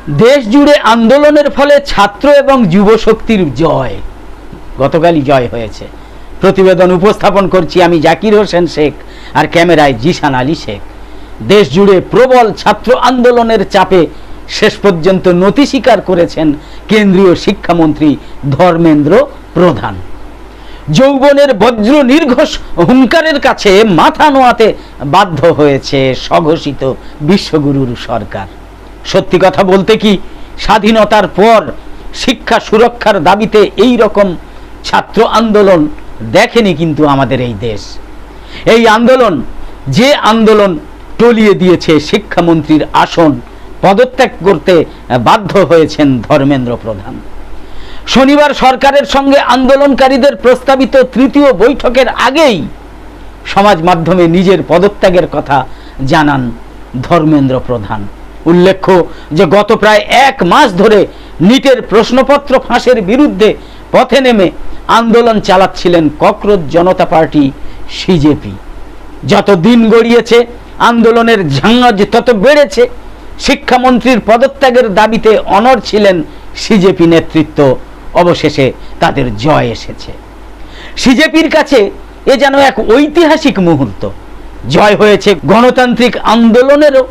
দেশ জুড়ে আন্দোলনের ফলে ছাত্র এবং যুব শক্তির জয়। গতকালই জয় হয়েছে। প্রতিবেদন উপস্থাপন করছি আমি জাকির হোসেন শেখ, আর ক্যামেরায় জিশান আলী শেখ। দেশ জুড়ে প্রবল ছাত্র আন্দোলনের চাপে শেষ পর্যন্ত নতি স্বীকার করেছেন কেন্দ্রীয় শিক্ষামন্ত্রী ধর্মেন্দ্র প্রধান। যৌবনের বজ্র নির্ঘোষ হুঙ্কারের কাছে মাথা নোয়াতে বাধ্য হয়েছে স্বঘোষিত বিশ্বগুরুর সরকার। সত্যি কথা বলতে কি, স্বাধীনতার পর শিক্ষা সুরক্ষার দাবিতে এই রকম ছাত্র আন্দোলন দেখেনি কিন্তু আমাদের এই দেশ। এই আন্দোলন, যে আন্দোলন টলিয়ে দিয়েছে শিক্ষামন্ত্রীর আসন, পদত্যাগ করতে বাধ্য হয়েছেন ধর্মেন্দ্র প্রধান। শনিবার সরকারের সঙ্গে আন্দোলনকারীদের প্রস্তাবিত তৃতীয় বৈঠকের আগেই সমাজ মাধ্যমে নিজের পদত্যাগের কথা জানান ধর্মেন্দ্র প্রধান। উল্লেখ্য যে গত প্রায় 1 মাস ধরে নিটের প্রশ্নপত্র ফাঁসের বিরুদ্ধে পথে নেমে আন্দোলন চালাচ্ছিলেন ককরোচ জনতা পার্টি সিজেপি। যত দিন গড়িয়েছে আন্দোলনের ঝাঁজ তত বেড়েছে। শিক্ষামন্ত্রীর পদত্যাগের দাবিতে অনড় ছিলেন সিজেপি নেতৃত্ব। অবশেষে তাদের জয় এসেছে। সিজেপির কাছে এ যেন এক ঐতিহাসিক মুহূর্ত। জয় হয়েছে গণতান্ত্রিক আন্দোলনেরও।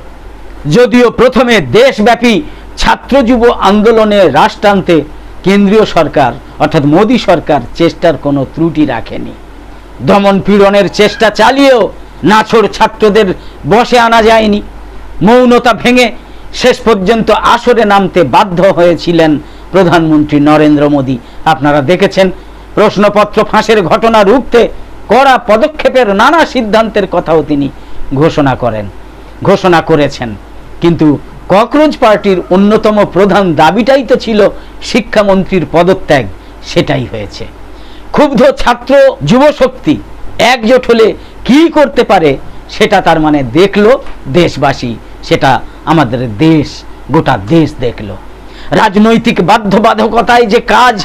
যদিও প্রথমে দেশব্যাপী ছাত্র যুব আন্দোলনে রাশ টানতে কেন্দ্রীয় সরকার অর্থাৎ মোদী সরকার চেষ্টার কোনো ত্রুটি রাখেনি। দমন পীড়নের চেষ্টা চালিয়েও নাছোড় ছাত্রদের বশে আনা যায়নি। মৌনতা ভেঙে শেষ পর্যন্ত আসরে নামতে বাধ্য হয়েছিলেন প্রধানমন্ত্রী নরেন্দ্র মোদী। আপনারা দেখেছেন, প্রশ্নপত্র ফাঁসের ঘটনা রুখতে কড়া পদক্ষেপের নানা সিদ্ধান্তের কথাও তিনি ঘোষণা করেছেন। কিন্তু ককরোচ পার্টির অন্যতম প্রধান দাবিটাই তো ছিল শিক্ষামন্ত্রীর পদত্যাগ। সেটাই হয়েছে। ক্ষুব্ধ ছাত্র যুব শক্তি একজোট হলে কি করতে পারে সেটা তার মানে দেখলো দেশবাসী, সেটা আমাদের দেশ, গোটা দেশ দেখলো। রাজনৈতিক বাধ্যবাধকতায় যে কাজ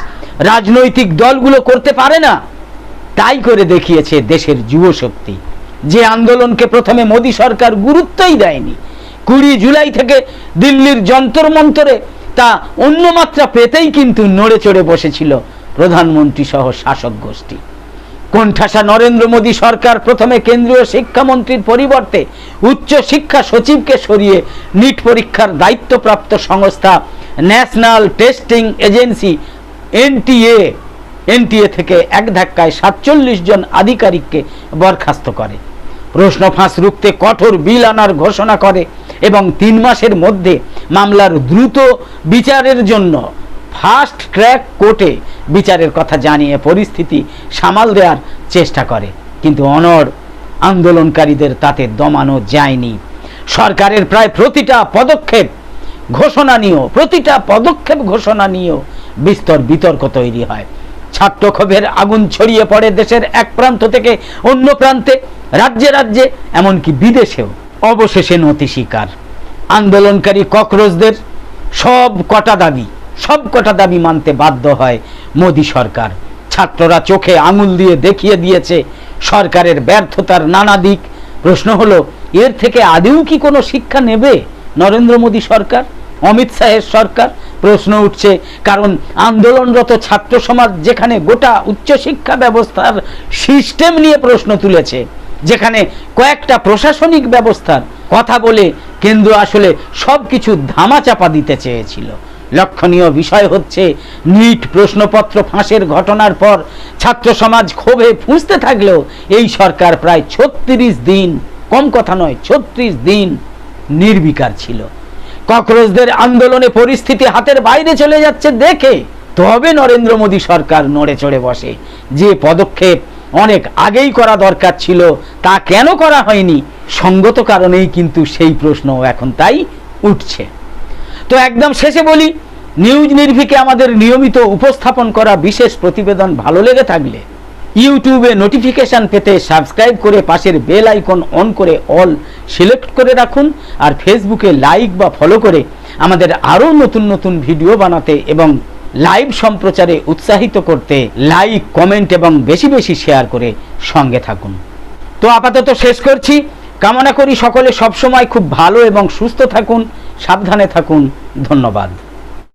রাজনৈতিক দলগুলো করতে পারে না, তাই করে দেখিয়েছে দেশের যুব শক্তি। যে আন্দোলনকে প্রথমে মোদী সরকার গুরুত্বই দেয়নি, 20 জুলাই থেকে দিল্লির যন্তর মন্তরে তা অন্য মাত্রা পেতেই কিন্তু নড়ে চড়ে বসেছিল প্রধানমন্ত্রী সহ শাসক গোষ্ঠী। কোণঠাসা নরেন্দ্র মোদী সরকার প্রথমে কেন্দ্রীয় শিক্ষামন্ত্রীর পরিবর্তে উচ্চ শিক্ষা সচিবকে সরিয়ে নিট পরীক্ষার দায়িত্বপ্রাপ্ত সংস্থা ন্যাশনাল টেস্টিং এজেন্সি এনটিএ থেকে এক ধাক্কায় 47 জন আধিকারিককে বরখাস্ত করে। প্রশ্ন ফাঁস রুখতে কঠোর বিল আনার ঘোষণা করে এবং 3 মাসের মধ্যে মামলার দ্রুত বিচারের জন্য ফাস্ট ট্র্যাক কোর্টে বিচারের কথা জানিয়ে পরিস্থিতি সামাল দেওয়ার চেষ্টা করে। কিন্তু অনড় আন্দোলনকারীদের তাতে দমানো যায়নি। সরকারের প্রায় প্রতিটা পদক্ষেপ ঘোষণা নিয়েও বিস্তর বিতর্ক তৈরি হয়। ছাত্রক্ষোভের আগুন ছড়িয়ে পড়ে দেশের এক প্রান্ত থেকে অন্য প্রান্তে, রাজ্যে রাজ্যে, এমনকি বিদেশেও। অবশেষে নতি স্বীকার। আন্দোলনকারী ককরোচদের সব কটা দাবি মানতে বাধ্য হয় মোদী সরকার। ছাত্ররা চোখে আঙুল দিয়ে দেখিয়ে দিয়েছে সরকারের ব্যর্থতার নানা দিক। প্রশ্ন হলো, এর থেকে আদৌ কি কোনো শিক্ষা নেবে নরেন্দ্র মোদী সরকার, অমিত শাহের সরকার? প্রশ্ন উঠছে কারণ আন্দোলনরত ছাত্র সমাজ যেখানে গোটা উচ্চশিক্ষা ব্যবস্থার সিস্টেম নিয়ে প্রশ্ন তুলেছে, যেখানে কয়েকটা প্রশাসনিক ব্যবস্থার কথা বলে কেন্দ্র আসলে সবকিছু ধামাচাপা দিতে চেয়েছিল। লক্ষণীয় বিষয় হচ্ছে, নিট প্রশ্নপত্র ফাঁসের ঘটনার পর ছাত্র সমাজ ক্ষোভে ফুঁসতে থাকলেও এই সরকার প্রায় 36 দিন, কম কথা নয় 36 দিন নির্বিকার ছিল। ককরোচদের আন্দোলনে পরিস্থিতি হাতের বাইরে চলে যাচ্ছে দেখে তবে নরেন্দ্র মোদী সরকার নড়ে চড়ে বসে। যে পদক্ষেপ অনেক আগেই করা দরকার ছিল তা কেন করা হয়নি, সঙ্গত কারণেই কিন্তু সেই প্রশ্ন এখন তাই উঠছে। তো একদম শেষে বলি, নিউজ নির্ভীকে আমাদের নিয়মিত উপস্থাপন করা বিশেষ প্রতিবেদন ভালো লেগে থাকলে ইউটিউবে নোটিফিকেশন পেতে সাবস্ক্রাইব করে পাশের বেল আইকন অন করে অল সিলেক্ট করে রাখুন। আর ফেসবুকে লাইক বা ফলো করে আমাদের আরও নতুন নতুন ভিডিও বানাতে এবং লাইভ সম্প্রচারে উৎসাহিত করতে লাইক, কমেন্ট এবং বেশি বেশি শেয়ার করে সঙ্গে থাকুন। তো আপাতত শেষ করছি। কামনা করি সকলে সবসময় খুব ভালো এবং সুস্থ থাকুন, সাবধানে থাকুন। ধন্যবাদ।